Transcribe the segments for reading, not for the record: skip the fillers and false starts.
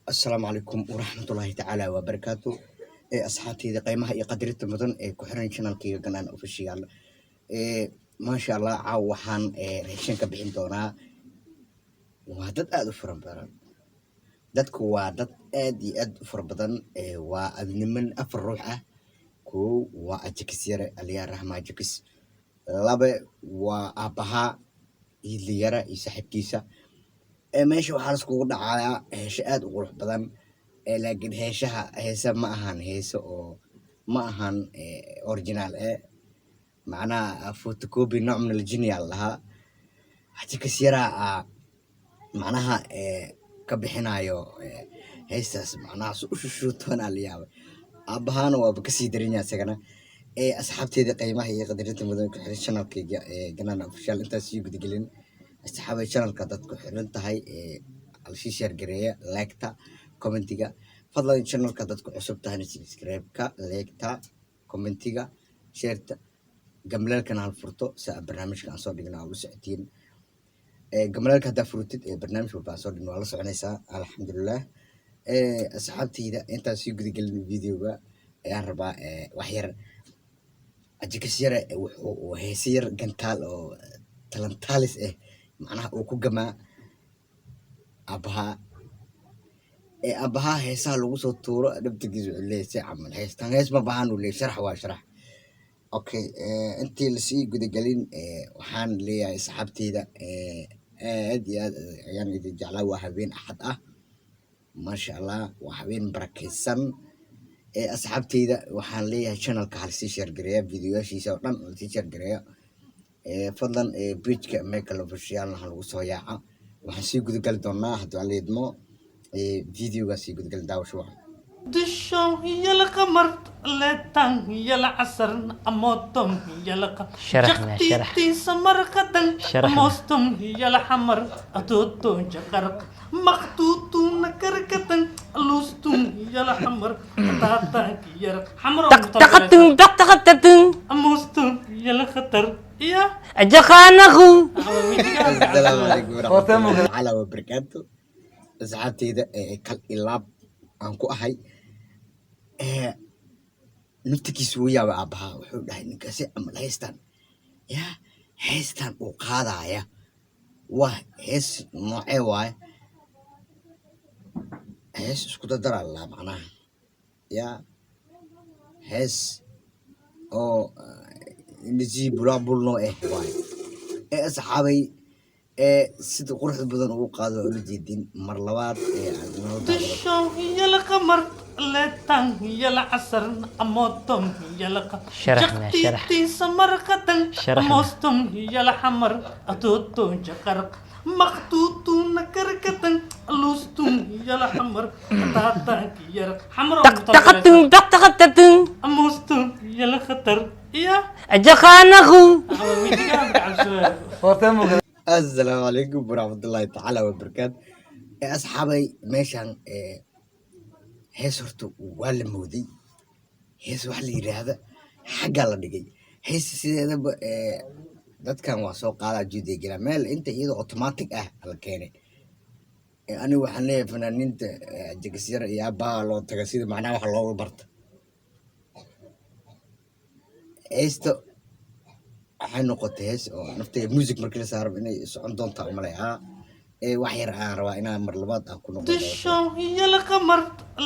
السلام عليكم ورحمة الله تعالى وبركاته. أصحابتي إذا قيمها يقدرت مدن كحرين شنال كي جنان أوفيشيال. ما شاء الله عوحان ريشين كبحين دونا وهدد أدو فرن بران dadku waa dad aad iyo aad u fara badan waa adniman afar ruux ah kow waa ajikis yare aliyaa raxma ajikis laba waa aabaha idliyara iyo saaxiibkiisa meesha waxaa la iskugu dhacayaa heesho aad u qurux badan laakiin heesa ma ahan heeso oo ma ahan original macnaha photocopy nooc min aljiniya lahaa ajikis yaraa macnaha ka bixinayo heestaas macnaha u shushuutoona la yaabay aabahaana waaba kasii daranyaa isagana asxaabteeda qiimaha iyo qadarinta mudan ku xiran channelkayga ganaan official intaas sii gudagelin asxaabay channelka dadku xiran tahay alshii share gareeya like-ta commentiga fadlan channelka dadku cusub tahay subscribe-ka like-ta commentiga share-ta gamleelkana hal furto si aad barnaamijka aan soo dhigna u socotiin gamaleelka haddaa furutid barnaamij walba aan soo dhigno waa la soconaysaa alxamdulilah asxaabtayda intaan sii gudagelin videoga ayaan rabaa wax yar ajikas yare wuxuu heese yar gantaal oo talantaalis macnaha uu ku gamaa aabaha heesaha lagu soo tuuro dhabtigiisa wuxuu leeyahay si camal heestan hees ma bahan uu leeyahay sharax waa sharax okay intii lasii gudagelin waxaan leeyahay asxaabtayda aad iyo aad ayaan idin jeclaa waa habeen axad ah maasha allah waa habeen barakaysan asxaabtayda waxaan leeyahay channelka halsii share gareeya videoyaashiisa oo dhan halsii share gareeya fadlan pageka Michael official waxaa lagu soo yaaca waxaan sii gudagali doonaa haddii aan leedmo videoga sii gudagali daawasho دشو هي القمر لتن هي العصر أموتم هي القمر شرحنا شرح تي سمر قدن شرحنا. موستم هي الحمر أتوتو جقرق مقتوتو نكركتن لوستم هي الحمر تاتا هي حمر تقتقتن تقتقتن موستم هي الخطر يا أجخانخو السلام عليكم ورحمة الله تعالى وبركاته asxaabtayda kal ilaab aan ku ahay naftigiisu wuu yaabay aabaha wuxuu dhahay ninkaasi amal heestan uu qaadaya waa hees noocee waaye hees isku dadara laa macnaha hees oo indhasii bulaabulno waaye asxaabay sida quruxda badan ugu qaado oo la jeedin mar labaad دشو هي القمر لتن هي العصر أموتم هي القمر شرحنا شرح تي سمر قدن شرحنا. موستم هي الحمر أتوتو جقرق مقتوتو نكركتن لوستم هي الحمر تاتا هي حمر تقتقتن تقتقتن موستم هي الخطر يا أجخانخو السلام عليكم ورحمة الله تعالى وبركاته أصحابي ماشان هيس هرتو ولا مودي هيس وحلي هذا حق الله دقي هيس سيدا dadkan waa soo qaadaa juudiga gala meel inta iyadoo automatic la keenay anigu waxaan leeyahay fanaaniinta jigisyar iyo aabaha loo taga sida macnaha wax loogu barta heesta waxay noqotay hees oo nafteeda music markii la saaro inay socon doontaa umaleeyaa wax yar aan rabaa inaan mar labaad aan ku noqdo دشو هي القمر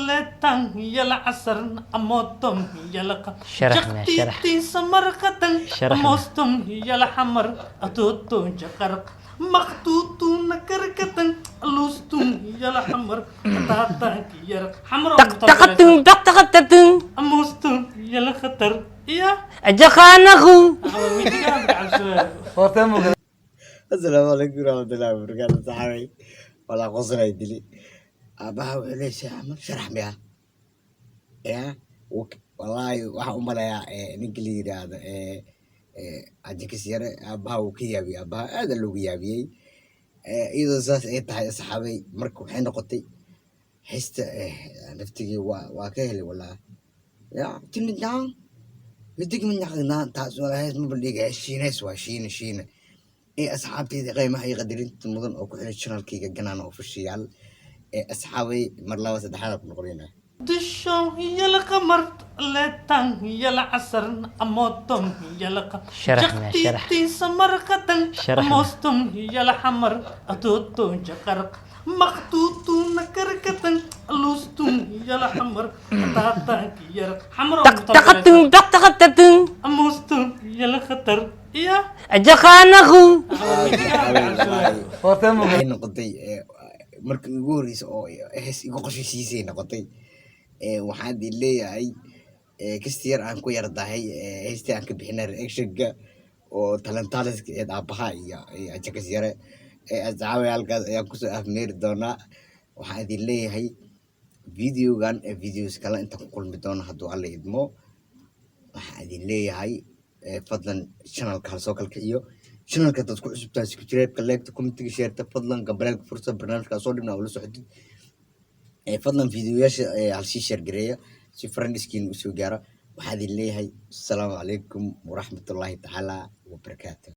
لتن هي العصر أموتم هي القمر شرحنا شرح تي سمر قدن شرحنا. موستم هي الحمر أتوتو جقرق مقتوتو نكركتن لوستم هي الحمر تاتا هي حمر تقتقتن تقتقتن موستم هي الخطر يا أجخانخو السلام عليكم ورحمة الله وبركاته صحابي والله قصنا يدلي أباها وعليه عمل شرح بها والله واحد أملا نقلي هذا أجيك سيارة أباها وكيابي أباها هذا اللي ويابي إذا زاس تحي صحابي مركو حين قطي حست نفتقي واكهلي ولا تنجان يدق من يقنا تاس ولا هيس مبليق شينس وشين asxaabtayda qiimaha iyo qadarinta mudan oo ku xiran channelkayga ganaan official أصحابي مر الله وسدحنا بنقولنا دشو يلا قمر لتن يلا عصر أموتم يلا شرحنا، شرح. جختي سمر قتن شرحنا. موستم يلا حمر أتوتو جقرق مقتوتو نكركتن لوستم يلا حمر تاتاك يرق حمر تق تقتن تق تقتن موستم يلا خطر يا أجخانخو waxay noqotay markii ugu horreysay oo hees igu qoshishiisay noqotay waxaan idin leeyahay kasta yar aan ku yardahay heestii aan ka bixinay reactionka oo talentaaliska eed aabbaha iyo ajakas yare asxaabi halkaas ayaan kusoo afmeeri doonaa waxaan idin leeyahay videogan videos kale intaan ku kulmi doono hadduu alla idmo waxaan idin leeyahay fadlan channelka hal soo kalkiciyo channelka dad ku cusubtahay subscribe-ka like-ta commentiga share-ta fadlan gambaleelka fursa barnaamijka soo dhibna ula socotid fadlan videoyaasha hal sii share gareeya si friendskiin u soo gaara waxaan idin leeyahay asalaamu calaykum waraxmatullaahi tacaala wabarakaatu